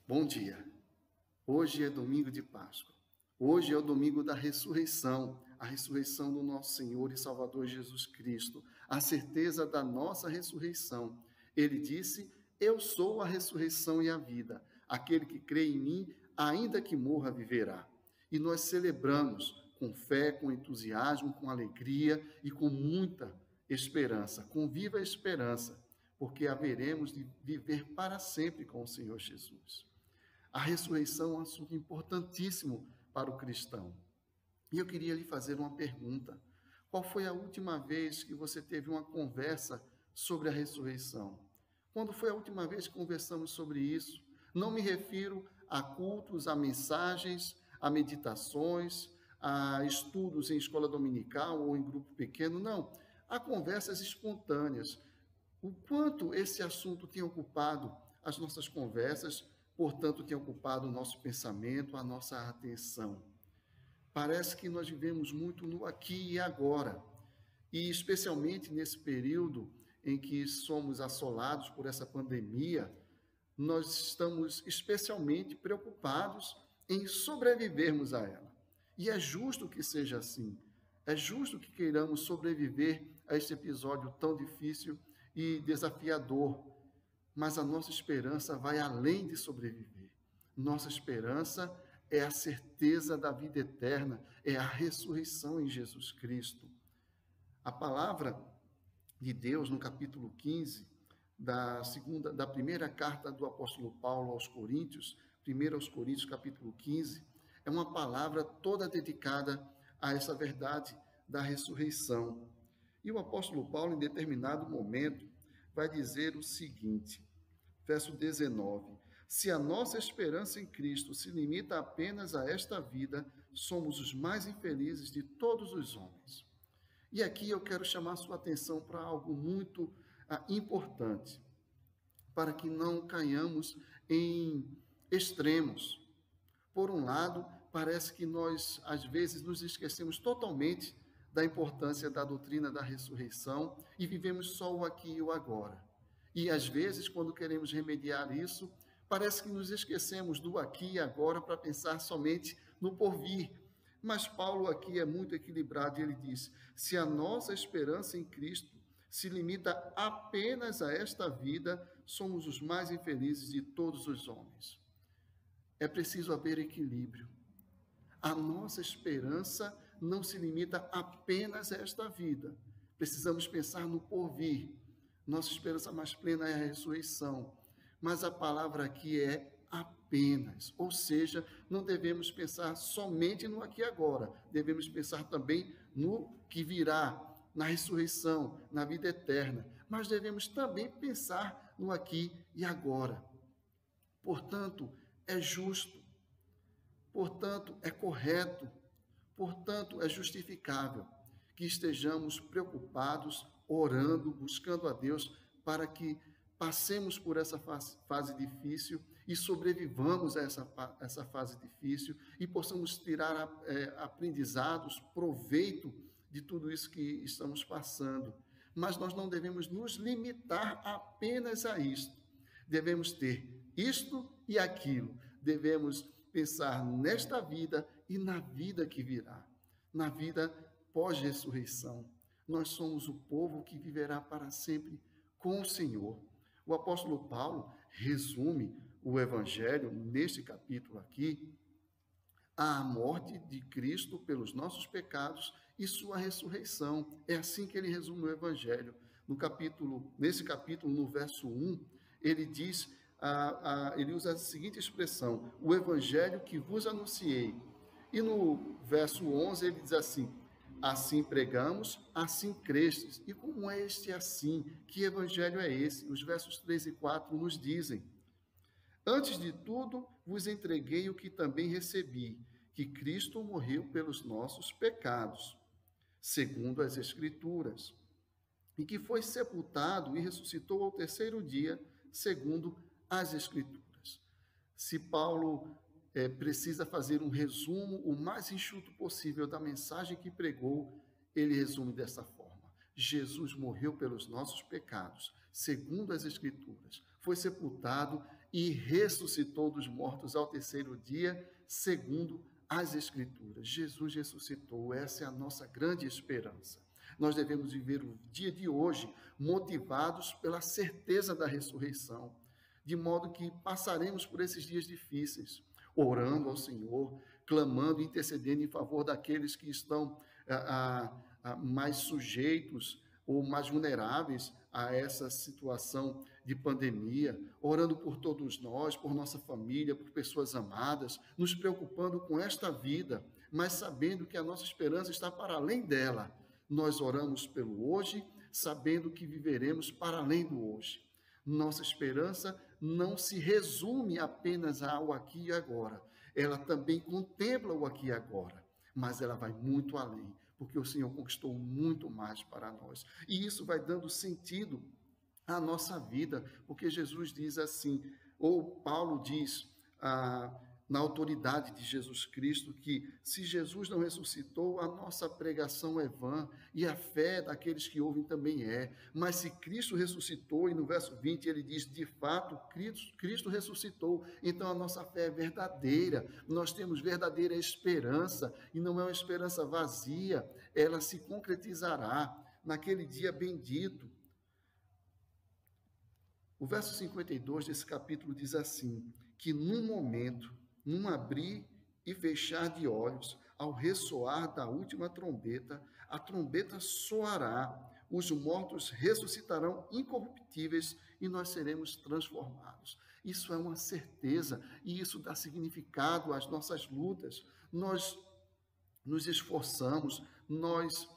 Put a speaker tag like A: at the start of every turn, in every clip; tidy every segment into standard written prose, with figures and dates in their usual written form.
A: Bom dia. Hoje é domingo de Páscoa. Hoje é o domingo da ressurreição, a ressurreição do nosso Senhor e Salvador Jesus Cristo, a certeza da nossa ressurreição. Ele disse: Eu sou a ressurreição e a vida. Aquele que crê em mim, ainda que morra, viverá. E nós celebramos com fé, com entusiasmo, com alegria e com muita esperança, com viva esperança, porque haveremos de viver para sempre com o Senhor Jesus. A ressurreição é um assunto importantíssimo para o cristão. E eu queria lhe fazer uma pergunta. Qual foi a última vez que você teve uma conversa sobre a ressurreição? Quando foi a última vez que conversamos sobre isso? Não me refiro a cultos, a mensagens, a meditações, a estudos em escola dominical ou em grupo pequeno, não. A conversas espontâneas. O quanto esse assunto tem ocupado as nossas conversas, portanto, tem ocupado o nosso pensamento, a nossa atenção. Parece que nós vivemos muito no aqui e agora, e especialmente nesse período em que somos assolados por essa pandemia, nós estamos especialmente preocupados em sobrevivermos a ela. E é justo que seja assim. É justo que queiramos sobreviver a este episódio tão difícil e desafiador. Mas a nossa esperança vai além de sobreviver. Nossa esperança é a certeza da vida eterna, é a ressurreição em Jesus Cristo. A palavra de Deus, no capítulo 15, da primeira carta do apóstolo Paulo aos Coríntios, 1 aos Coríntios, capítulo 15, é uma palavra toda dedicada a essa verdade da ressurreição. E o apóstolo Paulo, em determinado momento, vai dizer o seguinte, verso 19: Se a nossa esperança em Cristo se limita apenas a esta vida, somos os mais infelizes de todos os homens. E aqui eu quero chamar sua atenção para algo muito importante, para que não caiamos em extremos. Por um lado, parece que nós, às vezes, nos esquecemos totalmente da importância da doutrina da ressurreição e vivemos só o aqui e o agora. E, às vezes, quando queremos remediar isso, parece que nos esquecemos do aqui e agora para pensar somente no porvir. Mas Paulo aqui é muito equilibrado e ele diz: se a nossa esperança em Cristo se limita apenas a esta vida, somos os mais infelizes de todos os homens. É preciso haver equilíbrio. A nossa esperança não se limita apenas a esta vida. Precisamos pensar no porvir. Nossa esperança mais plena é a ressurreição. Mas a palavra aqui é apenas, ou seja, não devemos pensar somente no aqui e agora, devemos pensar também no que virá, na ressurreição, na vida eterna, mas devemos também pensar no aqui e agora. Portanto, é justo, portanto, é correto, portanto, é justificável que estejamos preocupados, orando, buscando a Deus para que passemos por essa fase difícil e sobrevivamos a essa fase difícil e possamos tirar aprendizados, proveito de tudo isso que estamos passando. Mas nós não devemos nos limitar apenas a isto. Devemos ter isto e aquilo. Devemos pensar nesta vida e na vida que virá, na vida pós-ressurreição. Nós somos o povo que viverá para sempre com o Senhor. O apóstolo Paulo resume o evangelho neste capítulo aqui, a morte de Cristo pelos nossos pecados e sua ressurreição. É assim que ele resume o evangelho. Nesse capítulo, no verso 1, ele diz, ele usa a seguinte expressão: o evangelho que vos anunciei. E no verso 11 ele diz assim: assim pregamos, assim crestes. E como é este assim? Que evangelho é esse? Os versos 3 e 4 nos dizem: antes de tudo, vos entreguei o que também recebi, que Cristo morreu pelos nossos pecados, segundo as Escrituras, e que foi sepultado e ressuscitou ao terceiro dia, segundo as Escrituras. Se Paulo precisa fazer um resumo o mais enxuto possível da mensagem que pregou, ele resume dessa forma: Jesus morreu pelos nossos pecados, segundo as Escrituras, foi sepultado e ressuscitou dos mortos ao terceiro dia, segundo as Escrituras. Jesus ressuscitou, essa é a nossa grande esperança. Nós devemos viver o dia de hoje motivados pela certeza da ressurreição, de modo que passaremos por esses dias difíceis, orando ao Senhor, clamando, intercedendo em favor daqueles que estão mais sujeitos ou mais vulneráveis a essa situação de pandemia, orando por todos nós, por nossa família, por pessoas amadas, nos preocupando com esta vida, mas sabendo que a nossa esperança está para além dela. Nós oramos pelo hoje, sabendo que viveremos para além do hoje. Nossa esperança não se resume apenas ao aqui e agora. Ela também contempla o aqui e agora, mas ela vai muito além, porque o Senhor conquistou muito mais para nós. E isso vai dando sentido à nossa vida, porque Jesus diz assim, ou Paulo diz, na autoridade de Jesus Cristo, que se Jesus não ressuscitou, a nossa pregação é vã, e a fé daqueles que ouvem também é. Mas se Cristo ressuscitou, e no verso 20 ele diz, de fato, Cristo ressuscitou, então a nossa fé é verdadeira, nós temos verdadeira esperança, e não é uma esperança vazia, ela se concretizará naquele dia bendito. O verso 52 desse capítulo diz assim, que num momento, num abrir e fechar de olhos, ao ressoar da última trombeta, a trombeta soará, os mortos ressuscitarão incorruptíveis e nós seremos transformados. Isso é uma certeza e isso dá significado às nossas lutas. Nós nos esforçamos, nós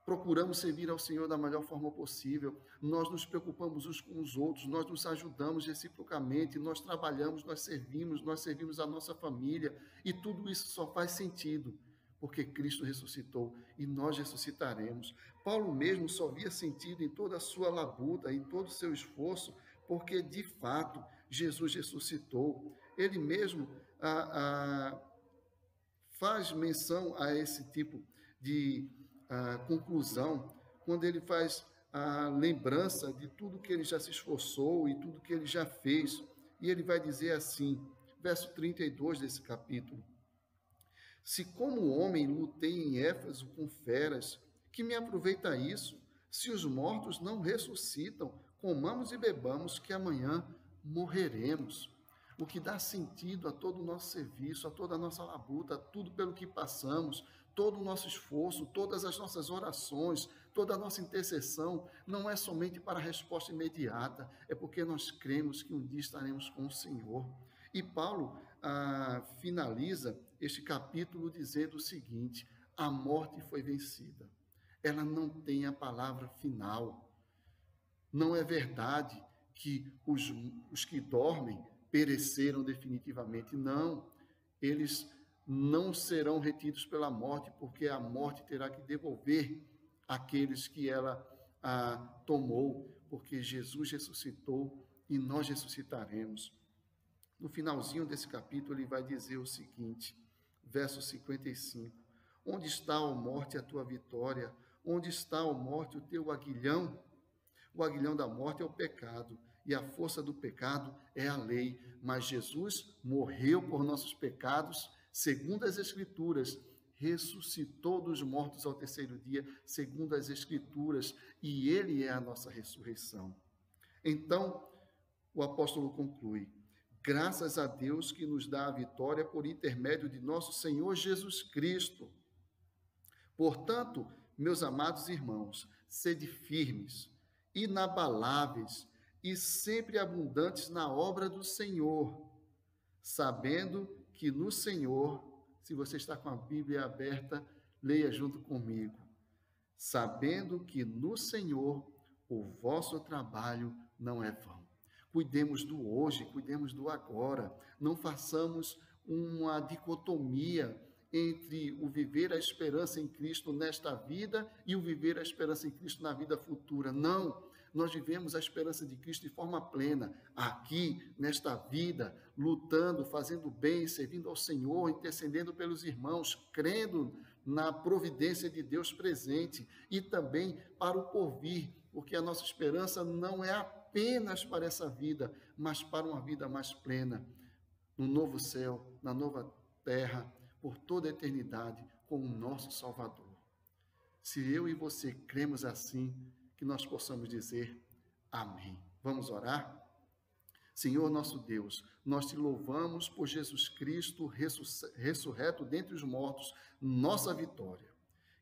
A: procuramos servir ao Senhor da melhor forma possível, nós nos preocupamos uns com os outros, nós nos ajudamos reciprocamente, nós trabalhamos, nós servimos a nossa família, e tudo isso só faz sentido, porque Cristo ressuscitou e nós ressuscitaremos. Paulo mesmo só via sentido em toda a sua labuta, em todo o seu esforço, porque de fato Jesus ressuscitou. Ele mesmo faz menção a esse tipo de conclusão, quando ele faz a lembrança de tudo que ele já se esforçou e tudo que ele já fez. E ele vai dizer assim, verso 32 desse capítulo, se como homem lutei em Éfeso com feras, que me aproveita isso? Se os mortos não ressuscitam, comamos e bebamos, que amanhã morreremos. O que dá sentido a todo o nosso serviço, a toda a nossa labuta, a tudo pelo que passamos, todo o nosso esforço, todas as nossas orações, toda a nossa intercessão, não é somente para a resposta imediata, é porque nós cremos que um dia estaremos com o Senhor. E Paulo finaliza este capítulo dizendo o seguinte, a morte foi vencida. Ela não tem a palavra final. Não é verdade que os que dormem pereceram definitivamente. Não, eles não serão retidos pela morte, porque a morte terá que devolver aqueles que ela tomou, porque Jesus ressuscitou e nós ressuscitaremos. No finalzinho desse capítulo, ele vai dizer o seguinte, verso 55, onde está, ó morte, a tua vitória? Onde está, ó morte, o teu aguilhão? O aguilhão da morte é o pecado, e a força do pecado é a lei. Mas Jesus morreu por nossos pecados, segundo as Escrituras, ressuscitou dos mortos ao terceiro dia, segundo as Escrituras, e Ele é a nossa ressurreição. Então, o apóstolo conclui, graças a Deus que nos dá a vitória por intermédio de nosso Senhor Jesus Cristo. Portanto, meus amados irmãos, sede firmes, inabaláveis e sempre abundantes na obra do Senhor, sabendo que no Senhor, se você está com a Bíblia aberta, leia junto comigo, sabendo que no Senhor o vosso trabalho não é vão. Cuidemos do hoje, cuidemos do agora, não façamos uma dicotomia entre o viver a esperança em Cristo nesta vida e o viver a esperança em Cristo na vida futura. Não, nós vivemos a esperança de Cristo de forma plena, aqui, nesta vida, lutando, fazendo bem, servindo ao Senhor, intercedendo pelos irmãos, crendo na providência de Deus presente e também para o porvir, porque a nossa esperança não é apenas para essa vida, mas para uma vida mais plena, no novo céu, na nova terra, por toda a eternidade, com o nosso Salvador. Se eu e você cremos assim, que nós possamos dizer amém. Vamos orar? Senhor nosso Deus, nós te louvamos por Jesus Cristo ressurreto dentre os mortos, nossa vitória.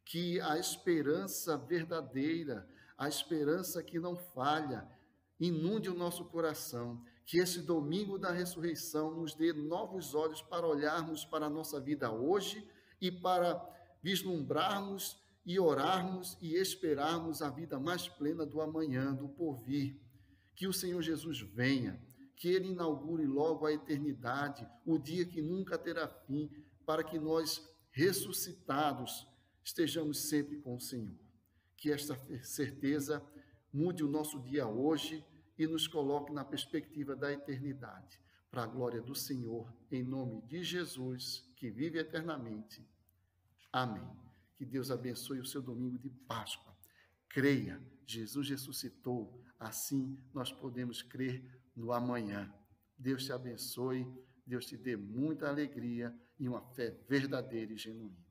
A: Que a esperança verdadeira, a esperança que não falha, inunde o nosso coração. Que esse domingo da ressurreição nos dê novos olhos para olharmos para a nossa vida hoje e para vislumbrarmos e orarmos e esperarmos a vida mais plena do amanhã, do porvir. Que o Senhor Jesus venha, que Ele inaugure logo a eternidade, o dia que nunca terá fim, para que nós, ressuscitados, estejamos sempre com o Senhor. Que esta certeza mude o nosso dia hoje e nos coloque na perspectiva da eternidade, para a glória do Senhor, em nome de Jesus, que vive eternamente. Amém. Que Deus abençoe o seu domingo de Páscoa. Creia, Jesus ressuscitou, assim nós podemos crer no amanhã. Deus te abençoe, Deus te dê muita alegria e uma fé verdadeira e genuína.